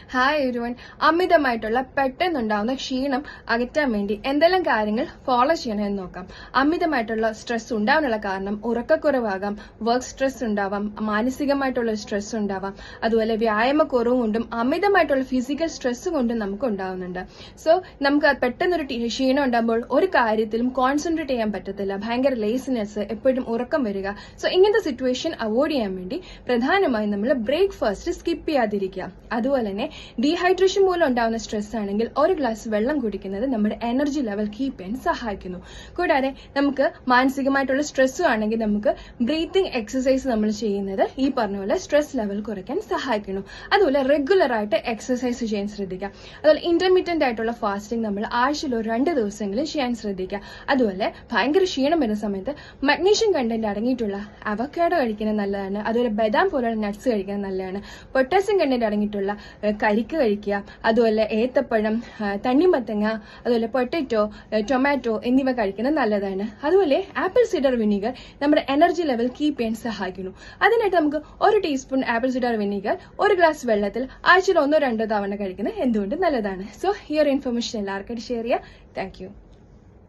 Hi everyone. അമിതമായിട്ടുള്ള പെട്ടെന്നുണ്ടാവുന്ന ക്ഷീണം അകറ്റാൻ വേണ്ടി എന്തെല്ലാം കാര്യങ്ങൾ ഫോളോ ചെയ്യണമെന്ന് നോക്കാം. അമിതമായിട്ടുള്ള സ്ട്രെസ് ഉണ്ടാവാനുള്ള കാരണം ഉറക്കക്കുറവാകാം, വർക്ക് സ്ട്രെസ് ഉണ്ടാവാം, മാനസികമായിട്ടുള്ള സ്ട്രെസ് ഉണ്ടാവാം, അതുപോലെ വ്യായാമക്കുറവ് കൊണ്ടും അമിതമായിട്ടുള്ള ഫിസിക്കൽ സ്ട്രെസ് കൊണ്ടും നമുക്ക് ഉണ്ടാവുന്നുണ്ട്. സോ നമുക്ക് പെട്ടെന്നൊരു ക്ഷീണം ഉണ്ടാകുമ്പോൾ ഒരു കാര്യത്തിലും കോൺസെൻട്രേറ്റ് ചെയ്യാൻ പറ്റത്തില്ല, ഭയങ്കര ലേസിനെസ്, എപ്പോഴും ഉറക്കം വരിക. സോ ഇങ്ങനത്തെ സിറ്റുവേഷൻ അവോയ്ഡ് ചെയ്യാൻ വേണ്ടി പ്രധാനമായും നമ്മൾ ബ്രേക്ക്ഫാസ്റ്റ് സ്കിപ്പ് ചെയ്യാതിരിക്കുക. അതുപോലെ തന്നെ ഡീഹൈഡ്രേഷൻ മൂലം ഉണ്ടാകുന്ന സ്ട്രെസ് ആണെങ്കിൽ ഒരു ഗ്ലാസ് വെള്ളം കുടിക്കുന്നത് നമ്മുടെ എനർജി ലെവൽ കീപ്പ് ചെയ്യാൻ സഹായിക്കുന്നു. കൂടാതെ നമുക്ക് മാനസികമായിട്ടുള്ള സ്ട്രെസ്സും ആണെങ്കിൽ നമുക്ക് ബ്രീത്തിങ് എക്സസൈസ് നമ്മൾ ചെയ്യുന്നത് ഈ പറഞ്ഞ പോലെ സ്ട്രെസ് ലെവൽ കുറയ്ക്കാൻ സഹായിക്കുന്നു. അതുപോലെ റെഗുലർ ആയിട്ട് എക്സസൈസ് ചെയ്യാൻ ശ്രദ്ധിക്കുക. അതുപോലെ ഇന്റർമീഡിയന്റ് ആയിട്ടുള്ള ഫാസ്റ്റിംഗ് നമ്മൾ ആഴ്ചയിൽ 2 ദിവസമെങ്കിലും ചെയ്യാൻ ശ്രദ്ധിക്കുക. അതുപോലെ ഭയങ്കര ക്ഷീണം വരുന്ന സമയത്ത് മഗ്നീഷ്യം കണ്ടന്റ് അടങ്ങിയിട്ടുള്ള അവക്കാഡോ കഴിക്കുന്നത് നല്ലതാണ്. അതുപോലെ ബദാം പോലുള്ള നട്ട്സ് കഴിക്കുന്നത് നല്ലതാണ്. പൊട്ടാസ്യം കണ്ടന്റ് അടങ്ങിയിട്ടുള്ള കരിക്ക് കഴിക്കുക. അതുപോലെ ഏത്തപ്പഴം, തണ്ണിമത്തങ്ങ, അതുപോലെ പൊട്ടറ്റോ, ടൊമാറ്റോ എന്നിവ കഴിക്കുന്നത് നല്ലതാണ്. അതുപോലെ ആപ്പിൾ സിഡർ വിനീഗർ നമ്മുടെ എനർജി ലെവൽ കീപ്പ് ചെയ്യാൻ സഹായിക്കുന്നു. അതിനായിട്ട് നമുക്ക് 1 teaspoon apple cider vinegar 1 glass വെള്ളത്തിൽ ആഴ്ചയിൽ 1-2 തവണ കഴിക്കുന്നത് എന്തുകൊണ്ട് നല്ലതാണ്. സോ ഈ ഒരു ഇൻഫർമേഷൻ എല്ലാവർക്കും ഷെയർ ചെയ്യുക. Thank you.